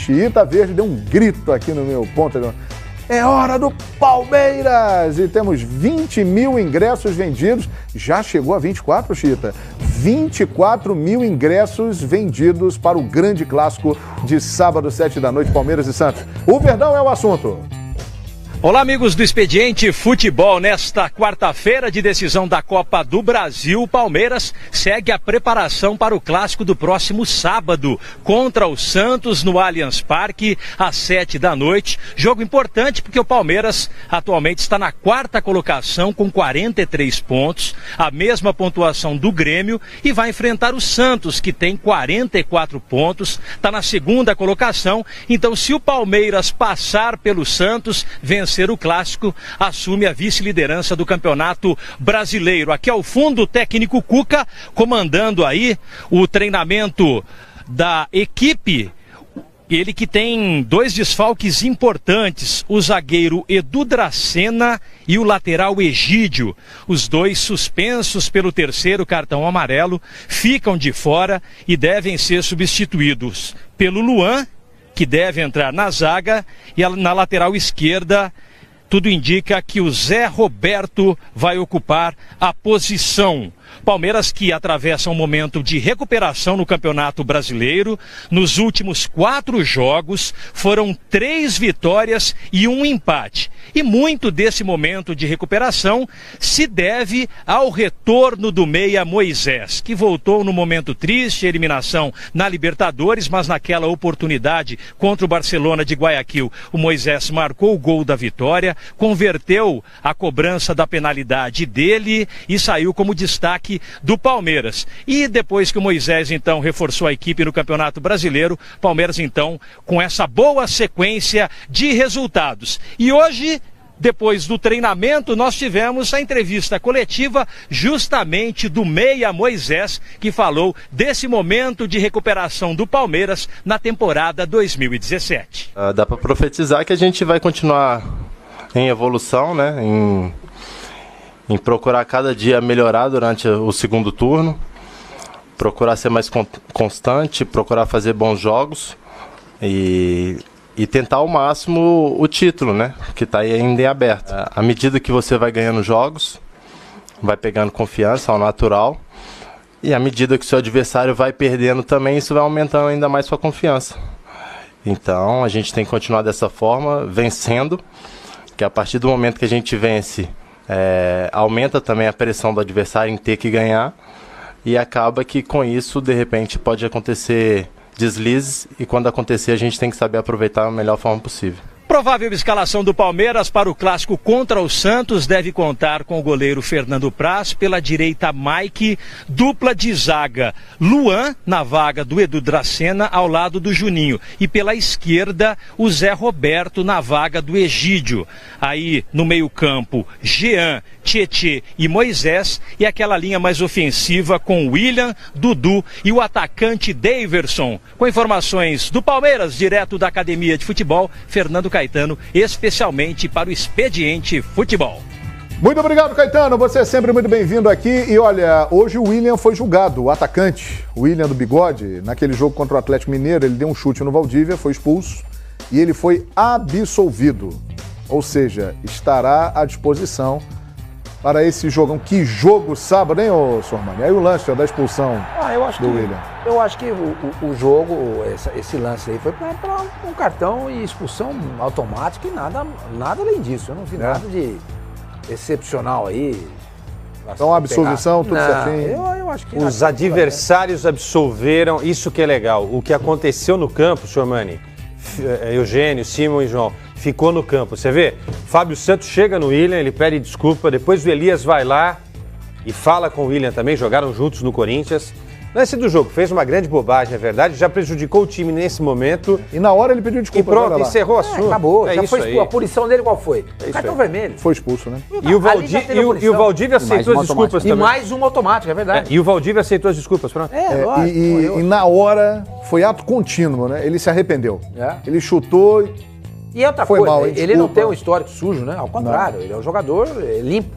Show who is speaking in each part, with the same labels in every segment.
Speaker 1: Chiita Verde deu um grito aqui no meu ponto. É hora do Palmeiras! E temos 20 mil ingressos vendidos. Já chegou a 24, Chiita? 24 mil ingressos vendidos para o grande clássico de sábado, 7 da noite, Palmeiras e Santos. O Verdão é o assunto.
Speaker 2: Olá, amigos do Expediente Futebol. Nesta quarta-feira de decisão da Copa do Brasil, o Palmeiras segue a preparação para o clássico do próximo sábado contra o Santos no Allianz Parque, às 7 da noite. Jogo importante porque o Palmeiras atualmente está na quarta colocação com 43 pontos, a mesma pontuação do Grêmio, e vai enfrentar o Santos, que tem 44 pontos, está na segunda colocação. Então, se o Palmeiras passar pelo Santos, vencer o clássico, assume a vice-liderança do Campeonato Brasileiro. Aqui ao fundo, o técnico Cuca comandando aí o treinamento da equipe. Ele que tem dois desfalques importantes, o zagueiro Edu Dracena e o lateral Egídio. Os dois suspensos pelo terceiro cartão amarelo ficam de fora e devem ser substituídos pelo Luan, que deve entrar na zaga, e na lateral esquerda tudo indica que o Zé Roberto vai ocupar a posição. Palmeiras que atravessa um momento de recuperação no Campeonato Brasileiro. Nos últimos 4 jogos foram 3 vitórias e 1 empate. E muito desse momento de recuperação se deve ao retorno do meia Moisés, que voltou no momento triste, eliminação na Libertadores, mas naquela oportunidade contra o Barcelona de Guayaquil, o Moisés marcou o gol da vitória, converteu a cobrança da penalidade dele e saiu como destaque do Palmeiras. E depois que o Moisés então reforçou a equipe no Campeonato Brasileiro, Palmeiras então com essa boa sequência de resultados. E hoje, depois do treinamento, nós tivemos a entrevista coletiva justamente do meia Moisés, que falou desse momento de recuperação do Palmeiras na temporada 2017.
Speaker 3: Dá para profetizar que a gente vai continuar em evolução, né? Em procurar cada dia melhorar durante o segundo turno, procurar ser mais constante, procurar fazer bons jogos e tentar ao máximo o título, né? Que está ainda em aberto. À medida que você vai ganhando jogos, vai pegando confiança ao natural, e à medida que o seu adversário vai perdendo também, isso vai aumentando ainda mais sua confiança. Então a gente tem que continuar dessa forma, vencendo, que a partir do momento que a gente vence, aumenta também a pressão do adversário em ter que ganhar, e acaba que com isso, de repente, pode acontecer deslizes, e quando acontecer a gente tem que saber aproveitar da melhor forma possível.
Speaker 2: Provável escalação do Palmeiras para o clássico contra o Santos deve contar com o goleiro Fernando Praz, pela direita Mike, dupla de zaga Luan na vaga do Edu Dracena ao lado do Juninho, e pela esquerda o Zé Roberto na vaga do Egídio. Aí no meio-campo Jean, Tietê e Moisés, e aquela linha mais ofensiva com William, Dudu e o atacante Daverson. Com informações do Palmeiras, direto da Academia de Futebol, Fernando Caetano, especialmente para o Expediente Futebol.
Speaker 1: Muito obrigado, Caetano. Você é sempre muito bem-vindo aqui. E olha, hoje o William foi julgado, o atacante, o William do Bigode, naquele jogo contra o Atlético Mineiro, ele deu um chute no Valdívia, foi expulso e ele foi absolvido. Ou seja, estará à disposição para esse jogão. Que jogo sábado, hein, ô Sormani? Aí o lance da expulsão do William.
Speaker 4: Eu acho que o jogo, esse lance aí foi para um cartão e expulsão automática e nada além disso. Eu não vi nada de excepcional aí.
Speaker 1: Então a absolvição, tudo certinho.
Speaker 4: Eu acho que
Speaker 5: os adversários absolveram, isso que é legal. O que aconteceu no campo, Sormani, Eugênio, Simon e João, ficou no campo. Você vê, Fábio Santos chega no William, ele pede desculpa, depois o Elias vai lá e fala com o William também, jogaram juntos no Corinthians. Lance do jogo, fez uma grande bobagem, é verdade, já prejudicou o time nesse momento.
Speaker 1: E na hora ele pediu desculpa.
Speaker 5: E pronto, encerrou o assunto.
Speaker 4: Acabou, já foi expulso. A punição dele qual foi? Cartão vermelho.
Speaker 1: Foi expulso, né?
Speaker 5: E o Valdívia aceitou as desculpas também.
Speaker 4: E mais uma automática, é verdade.
Speaker 5: E o Valdívia aceitou as desculpas, pronto.
Speaker 1: E na hora, foi ato contínuo, né? Ele se arrependeu. Ele chutou
Speaker 4: e outra
Speaker 1: foi
Speaker 4: coisa,
Speaker 1: mal,
Speaker 4: ele não tem um histórico sujo, né? Ao contrário, ele é um jogador limpo.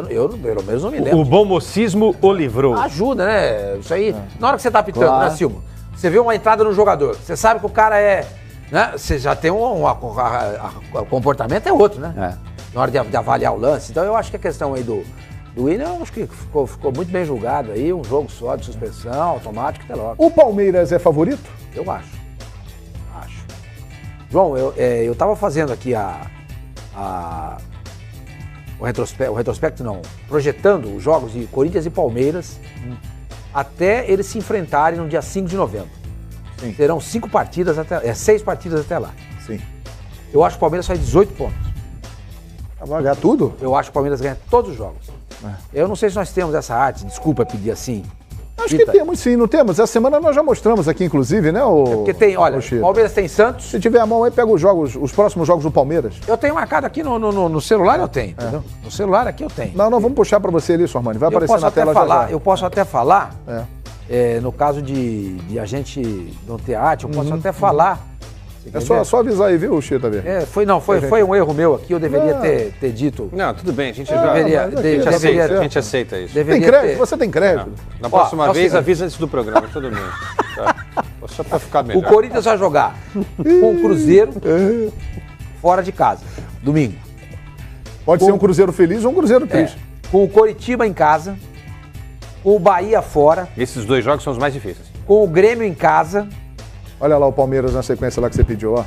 Speaker 4: Eu pelo menos não me lembro.
Speaker 5: O bom mocismo o livrou.
Speaker 4: Ajuda, né? Isso aí. Na hora que você tá apitando, né, Silvio? Você vê uma entrada no jogador, você sabe que o cara é... Né? Você já tem o comportamento é outro, né? Na hora de avaliar o lance. Então eu acho que a questão aí do Willian, eu acho que ficou muito bem julgado aí, um jogo só de suspensão, automático, até logo.
Speaker 1: O Palmeiras é favorito?
Speaker 4: Eu acho. João, eu tava fazendo aqui o retrospecto não, projetando os jogos de Corinthians e Palmeiras até eles se enfrentarem no dia 5 de novembro.
Speaker 1: Sim.
Speaker 4: Serão 6 partidas até lá.
Speaker 1: Sim.
Speaker 4: Eu acho que o Palmeiras faz 18 pontos.
Speaker 1: Vai ganhar tudo?
Speaker 4: Eu acho que o Palmeiras ganha todos os jogos. Eu não sei se nós temos essa arte, desculpa pedir assim.
Speaker 1: Acho que temos sim, não temos? Essa semana nós já mostramos aqui, inclusive, né?
Speaker 4: Porque tem, olha, o Palmeiras tem Santos.
Speaker 1: Se tiver a mão aí, pega os próximos jogos do Palmeiras.
Speaker 4: Eu tenho marcado aqui no celular, eu tenho, entendeu? No celular aqui eu tenho.
Speaker 1: Não, vamos puxar pra você ali, Sormani. Vai aparecer na tela já.
Speaker 4: Eu posso até falar, no caso de a gente não ter arte, eu posso até falar.
Speaker 1: É só avisar aí, viu, Chita?
Speaker 4: Foi um erro meu aqui, eu deveria ter dito.
Speaker 5: Não, tudo bem, a gente
Speaker 4: a
Speaker 5: gente aceita isso.
Speaker 1: Tem crédito? Você tem crédito?
Speaker 5: Na próxima vez, avisa antes do programa, tudo bem. Tá. Só pra ficar melhor.
Speaker 4: O Corinthians vai jogar com o Cruzeiro fora de casa, domingo.
Speaker 1: Pode ser um Cruzeiro feliz ou um Cruzeiro triste.
Speaker 4: Com o Coritiba em casa, com o Bahia fora.
Speaker 5: Esses 2 jogos são os mais difíceis.
Speaker 4: Com o Grêmio em casa.
Speaker 1: Olha lá o Palmeiras na sequência lá que você pediu, ó.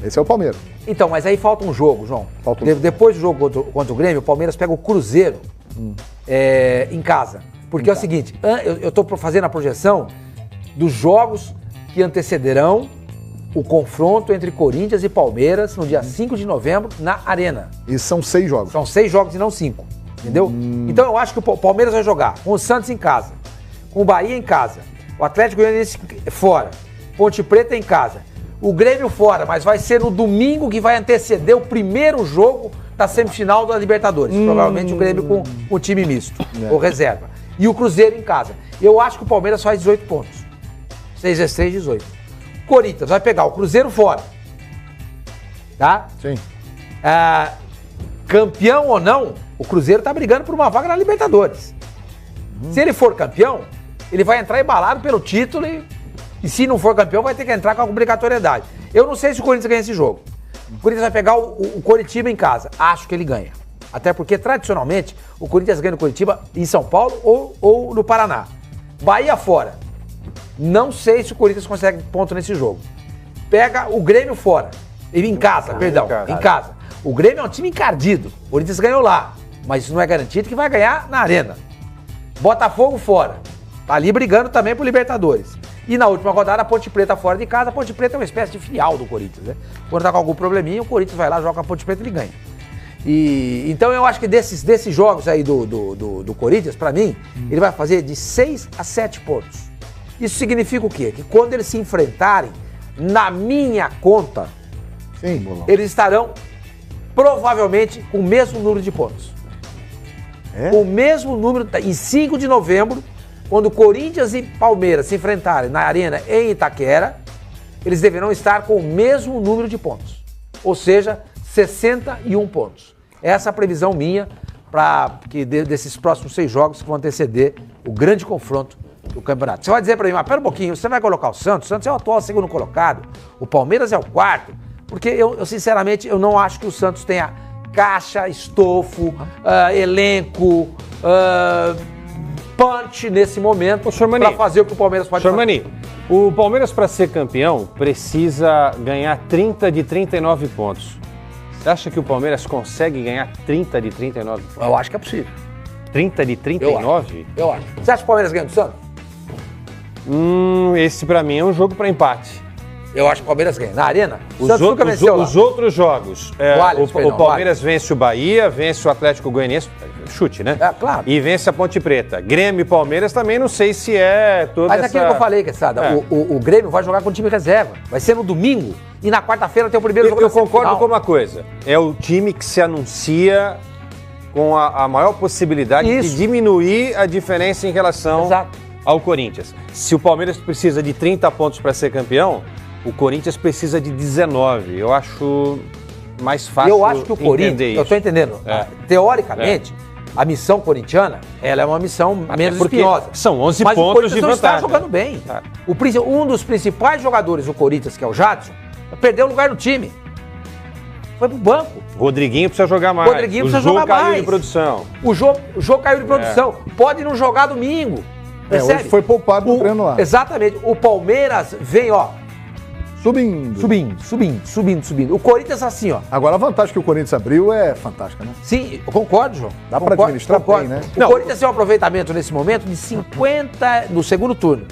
Speaker 1: Esse é o Palmeiras.
Speaker 4: Então, mas aí falta um jogo, João. Depois do jogo contra o Grêmio, o Palmeiras pega o Cruzeiro em casa. Porque é o seguinte, eu estou fazendo a projeção dos jogos que antecederão o confronto entre Corinthians e Palmeiras no dia 5 de novembro na Arena.
Speaker 1: E são 6 jogos.
Speaker 4: São 6 jogos e não 5, entendeu? Então eu acho que o Palmeiras vai jogar com o Santos em casa, com o Bahia em casa, o Atlético Goianiense fora, Ponte Preta em casa, o Grêmio fora, mas vai ser no domingo que vai anteceder o primeiro jogo da semifinal da Libertadores. Provavelmente o Grêmio com o time misto, ou reserva. E o Cruzeiro em casa. Eu acho que o Palmeiras faz 18 pontos. 6 × 3, 18. Corinthians vai pegar o Cruzeiro fora. Tá?
Speaker 1: Sim.
Speaker 4: Campeão ou não, o Cruzeiro tá brigando por uma vaga na Libertadores. Se ele for campeão, ele vai entrar embalado pelo título e se não for campeão, vai ter que entrar com a obrigatoriedade. Eu não sei se o Corinthians ganha esse jogo. O Corinthians vai pegar o Coritiba em casa. Acho que ele ganha. Até porque, tradicionalmente, o Corinthians ganha no Coritiba em São Paulo ou no Paraná. Bahia fora. Não sei se o Corinthians consegue ponto nesse jogo. Pega o Grêmio fora. Em casa. Em casa. O Grêmio é um time encardido. O Corinthians ganhou lá. Mas isso não é garantido que vai ganhar na Arena. Botafogo fora. Tá ali brigando também pro Libertadores. E na última rodada, a Ponte Preta fora de casa. A Ponte Preta é uma espécie de filial do Corinthians, né? Quando tá com algum probleminha, o Corinthians vai lá, joga com a Ponte Preta e ele ganha. Então eu acho que desses jogos aí do Corinthians, pra mim, ele vai fazer de 6 a 7 pontos. Isso significa o quê? Que quando eles se enfrentarem, na minha conta, eles estarão provavelmente com o mesmo número de pontos. Com o mesmo número, em 5 de novembro, quando Corinthians e Palmeiras se enfrentarem na Arena em Itaquera, eles deverão estar com o mesmo número de pontos. Ou seja, 61 pontos. Essa é a previsão minha desses próximos 6 jogos que vão anteceder o grande confronto do campeonato. Você vai dizer para mim, mas pera um pouquinho, você vai colocar o Santos? O Santos é o atual segundo colocado, o Palmeiras é o 4º, porque eu sinceramente, eu não acho que o Santos tenha caixa, estofo, elenco, punch nesse momento para fazer o que o Palmeiras pode fazer.
Speaker 5: Mani, o Palmeiras, para ser campeão, precisa ganhar 30 de 39 pontos. Você acha que o Palmeiras consegue ganhar 30 de 39 pontos?
Speaker 4: Eu acho que é possível.
Speaker 5: 30 de 39?
Speaker 4: Eu acho. Você acha que o Palmeiras ganha do Santos?
Speaker 5: Esse para mim é um jogo para empate.
Speaker 4: Eu acho que o Palmeiras ganha. Na Arena,
Speaker 5: os outros jogos, o Palmeiras vence o Bahia, vence o Atlético Goianiense, chute, né?
Speaker 4: É, claro.
Speaker 5: E vence a Ponte Preta. Grêmio e Palmeiras também não sei se é toda
Speaker 4: Mas aquilo que eu falei, Quesada, o Grêmio vai jogar com o time reserva. Vai ser no domingo e na quarta-feira tem o primeiro jogo.
Speaker 5: Eu concordo com uma coisa. É o time que se anuncia com a maior possibilidade de diminuir a diferença em relação ao Corinthians. Se o Palmeiras precisa de 30 pontos para ser campeão, o Corinthians precisa de 19. Eu acho mais fácil.
Speaker 4: Eu acho que o Corinthians, eu estou entendendo, teoricamente, a missão corintiana, ela é uma missão menos
Speaker 5: porque
Speaker 4: espinhosa.
Speaker 5: são 11
Speaker 4: mas
Speaker 5: pontos
Speaker 4: o Corinthians
Speaker 5: de
Speaker 4: não está
Speaker 5: vantagem.
Speaker 4: jogando bem.
Speaker 5: Tá.
Speaker 4: Um dos principais jogadores do Corinthians, que é o Jadson, perdeu o lugar no time. Foi pro banco.
Speaker 5: Rodriguinho precisa jogar mais.
Speaker 4: Rodriguinho precisa jogar
Speaker 5: caiu
Speaker 4: mais.
Speaker 5: de produção.
Speaker 4: O jogo caiu de produção. Pode não jogar domingo. Percebe?
Speaker 1: Hoje foi poupado no treino lá.
Speaker 4: Exatamente. O Palmeiras vem, ó, subindo. O Corinthians assim, ó.
Speaker 1: Agora a vantagem que o Corinthians abriu é fantástica, né?
Speaker 4: Sim, eu concordo, João.
Speaker 1: Dá pra administrar bem, né?
Speaker 4: O Corinthians tem um aproveitamento nesse momento de 50% no segundo turno.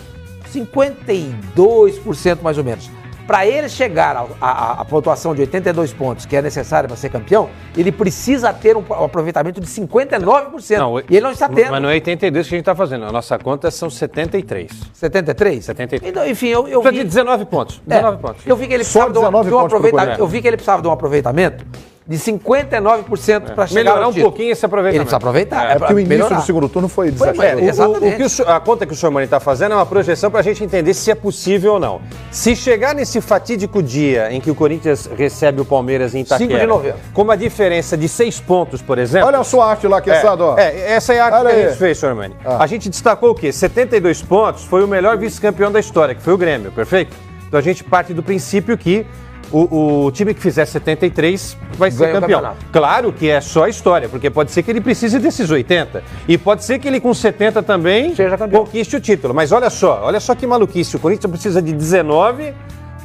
Speaker 4: 52% mais ou menos. Para ele chegar à pontuação de 82 pontos, que é necessária para ser campeão, ele precisa ter um aproveitamento de 59%.
Speaker 5: Não,
Speaker 4: e ele não está tendo.
Speaker 5: Mas não é 82 que a gente está fazendo. A nossa conta são 73.
Speaker 4: 73?
Speaker 5: 73.
Speaker 4: Então, enfim, eu
Speaker 5: Precisa
Speaker 4: vi...
Speaker 5: de 19 pontos. 19 pontos.
Speaker 4: Eu vi que ele
Speaker 1: Só
Speaker 4: precisava de um
Speaker 1: 19 pontos pro
Speaker 4: aproveitamento.
Speaker 1: Corinthians.
Speaker 4: Eu vi que ele precisava de um aproveitamento de 59% para chegar
Speaker 5: Melhorar
Speaker 4: ao
Speaker 5: um
Speaker 4: título.
Speaker 5: pouquinho esse aproveitamento.
Speaker 4: Ele precisa aproveitar.
Speaker 1: É porque o início
Speaker 4: melhorar.
Speaker 1: do segundo turno foi
Speaker 4: Foi,
Speaker 1: desastroso.
Speaker 4: Exatamente.
Speaker 5: A conta que o Sormani está fazendo é uma projeção para a gente entender se é possível ou não. Se chegar nesse fatídico dia em que o Corinthians recebe o Palmeiras em Itaquera,
Speaker 4: 5 de novembro.
Speaker 5: com uma diferença de 6 pontos, por exemplo...
Speaker 1: Olha a sua arte lá, Quesada, ó.
Speaker 5: essa é a arte
Speaker 1: Olha
Speaker 5: que a
Speaker 1: aí.
Speaker 5: gente fez, Sormani. A gente destacou o quê? 72 pontos foi o melhor vice-campeão da história, que foi o Grêmio, perfeito? Então a gente parte do princípio que o time que fizer 73 vai ser
Speaker 4: Ganha o
Speaker 5: campeão.
Speaker 4: campeonato.
Speaker 5: Claro que é só história, porque pode ser que ele precise desses 80. E pode ser que ele com 70 também
Speaker 4: Seja campeão.
Speaker 5: conquiste o título. Mas olha só que maluquice. O Corinthians precisa de 19,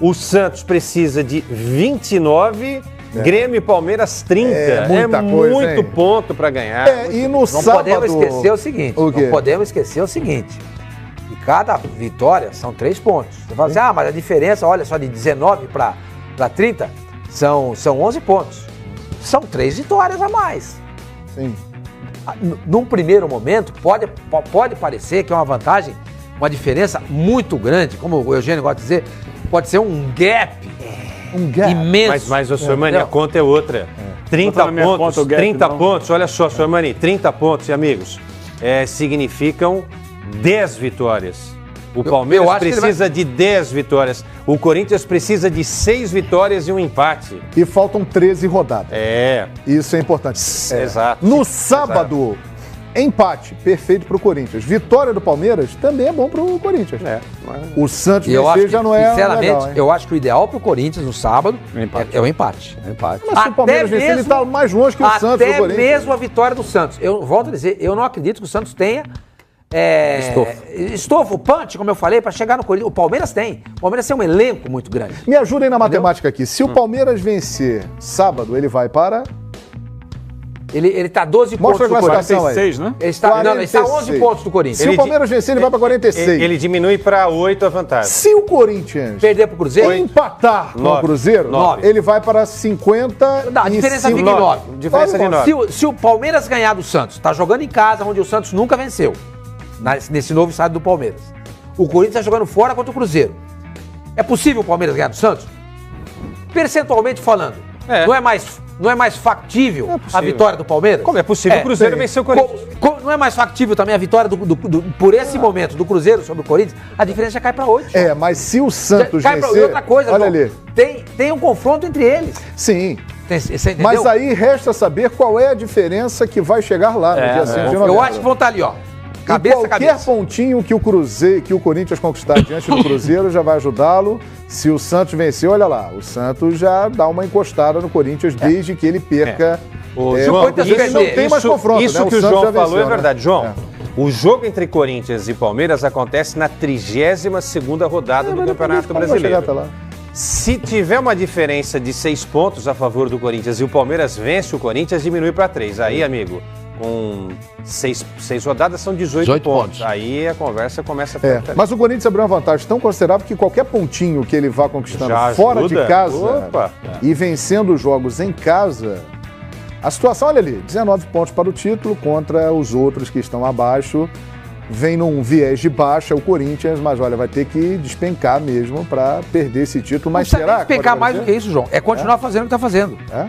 Speaker 5: o Santos precisa de 29, Grêmio e Palmeiras 30.
Speaker 1: É muita coisa,
Speaker 5: muito
Speaker 1: hein?
Speaker 5: ponto para ganhar.
Speaker 1: E no
Speaker 4: Não
Speaker 1: sábado...
Speaker 4: podemos esquecer o seguinte.
Speaker 1: O quê?
Speaker 4: Não podemos esquecer o seguinte. Que cada vitória são 3 pontos. Você fala assim, mas a diferença, olha só, de 19 para 30, são 11 pontos. São 3 vitórias a mais.
Speaker 1: Sim.
Speaker 4: Num primeiro momento, pode parecer que é uma vantagem, uma diferença muito grande, como o Eugênio gosta de dizer, pode ser um gap imenso.
Speaker 5: Mas o Sormani,
Speaker 4: Não.
Speaker 5: a conta é outra. 30
Speaker 6: Botar na minha
Speaker 5: pontos,
Speaker 6: conta o gap,
Speaker 5: 30
Speaker 6: não.
Speaker 5: pontos, olha só, Sormani, 30 pontos, e amigos, significam 10 vitórias. O Palmeiras
Speaker 4: acho que ele
Speaker 5: precisa de 10 vitórias. O Corinthians precisa de 6 vitórias e um empate.
Speaker 1: E faltam 13 rodadas.
Speaker 5: É.
Speaker 1: Isso é importante.
Speaker 5: Exato.
Speaker 1: No sábado, empate, perfeito pro Corinthians. Vitória do Palmeiras também é bom pro Corinthians. O Santos
Speaker 4: E eu
Speaker 1: vencer
Speaker 4: acho que,
Speaker 1: já não é
Speaker 4: sinceramente,
Speaker 1: legal, hein?
Speaker 4: eu acho que o ideal pro Corinthians no sábado
Speaker 6: Empate.
Speaker 4: é o empate.
Speaker 1: Mas se o Palmeiras vencer, ele tá mais longe que o Santos do
Speaker 4: Até
Speaker 1: Corinthians.
Speaker 4: mesmo a vitória do Santos. Eu volto a dizer, eu não acredito que o Santos tenha estofo, punch, como eu falei, para chegar no Corinthians. O Palmeiras tem. O Palmeiras tem um elenco muito grande.
Speaker 1: Me ajudem na matemática aqui. Se o Palmeiras vencer sábado, ele vai para...
Speaker 4: Ele tá 12
Speaker 1: Mostra
Speaker 4: pontos
Speaker 1: a
Speaker 4: do Corinthians.
Speaker 1: classificação aí.
Speaker 6: 46, né?
Speaker 4: Ele está 11
Speaker 1: 46.
Speaker 4: pontos do Corinthians.
Speaker 1: Se o Palmeiras vencer, ele vai para 46.
Speaker 5: Ele diminui para 8 a vantagem.
Speaker 1: Se o Corinthians
Speaker 4: Perder pro Cruzeiro?
Speaker 1: empatar com o
Speaker 5: Nove.
Speaker 1: Cruzeiro,
Speaker 5: Nove.
Speaker 1: ele vai para 50
Speaker 4: Não, a diferença fica em 9.
Speaker 5: Diferença de 9.
Speaker 4: Se o Palmeiras ganhar do Santos, tá jogando em casa, onde o Santos nunca venceu, nesse novo estádio do Palmeiras. O Corinthians tá jogando fora contra o Cruzeiro. É possível o Palmeiras ganhar do Santos? Percentualmente falando, não é mais factível a vitória do Palmeiras?
Speaker 5: Como é possível o Cruzeiro vencer o Corinthians?
Speaker 4: Não é mais factível também a vitória por esse momento do Cruzeiro sobre o Corinthians? A diferença já cai para 8.
Speaker 1: Mas se o Santos
Speaker 4: Cai pra,
Speaker 1: vencer...
Speaker 4: e outra coisa,
Speaker 1: olha
Speaker 4: João,
Speaker 1: ali.
Speaker 4: tem um confronto entre eles.
Speaker 1: Sim.
Speaker 4: Você entendeu?
Speaker 1: Mas aí resta saber qual é a diferença que vai chegar lá no dia 5 de novembro.
Speaker 4: Eu acho que vão estar ali, ó. Cabeça a
Speaker 1: Qualquer
Speaker 4: cabeça.
Speaker 1: pontinho que o Corinthians conquistar diante do Cruzeiro já vai ajudá-lo. Se o Santos vencer, olha lá, o Santos já dá uma encostada no Corinthians desde que ele perca.
Speaker 5: João,
Speaker 1: ele não tem mais confronto,
Speaker 5: isso
Speaker 1: né?
Speaker 5: que o
Speaker 1: Santos
Speaker 5: João
Speaker 1: já
Speaker 5: falou
Speaker 1: venceu,
Speaker 5: é verdade.
Speaker 1: né?
Speaker 5: João, o jogo entre Corinthians e Palmeiras acontece na 32ª rodada do Campeonato
Speaker 1: Vai chegar até
Speaker 5: Brasileiro.
Speaker 1: lá.
Speaker 5: Se tiver uma diferença de 6 pontos a favor do Corinthians e o Palmeiras vence o Corinthians, diminui para 3. Aí, amigo, com 6 rodadas são 18 pontos. Aí a conversa começa a ficar diferente.
Speaker 1: Mas o Corinthians abriu uma vantagem tão considerável que qualquer pontinho que ele vá conquistando
Speaker 5: Já
Speaker 1: fora
Speaker 5: ajuda.
Speaker 1: de casa
Speaker 5: Opa.
Speaker 1: e vencendo os jogos em casa, a situação, olha ali, 19 pontos para o título contra os outros que estão abaixo. Vem num viés de baixa o Corinthians, mas olha, vai ter que despencar mesmo para perder esse título. Mas
Speaker 4: não precisa
Speaker 1: será
Speaker 4: nem despencar
Speaker 1: pode
Speaker 4: mais do que
Speaker 1: acontecer?
Speaker 4: isso, João. É continuar fazendo o que está fazendo.
Speaker 1: É?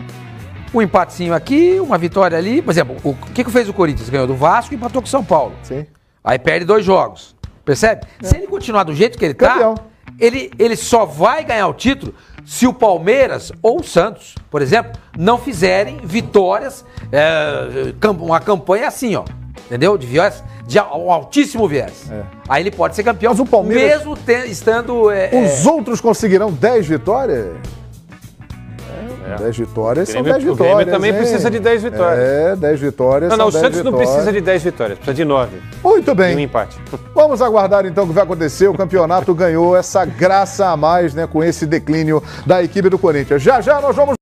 Speaker 4: Um empatezinho aqui, uma vitória ali. Por exemplo, o que fez o Corinthians? Ganhou do Vasco e empatou com o São Paulo.
Speaker 1: Sim.
Speaker 4: Aí perde 2 jogos. Percebe? Se ele continuar do jeito que ele tá,
Speaker 1: Campeão.
Speaker 4: ele só vai ganhar o título se o Palmeiras ou o Santos, por exemplo, não fizerem vitórias, uma campanha assim, ó, entendeu? De viés, de altíssimo viés. Aí ele pode ser campeão,
Speaker 1: mas o Palmeiras,
Speaker 4: mesmo estando...
Speaker 1: os outros conseguirão 10 vitórias? 10 vitórias são 10 vitórias.
Speaker 5: O Grêmio também precisa de 10 vitórias.
Speaker 1: 10 vitórias.
Speaker 5: Não, o Santos não precisa de 10 vitórias, precisa de 9.
Speaker 1: Muito bem.
Speaker 5: E um empate.
Speaker 1: Vamos aguardar então o que vai acontecer. O campeonato ganhou essa graça a mais, né, com esse declínio da equipe do Corinthians. Já nós vamos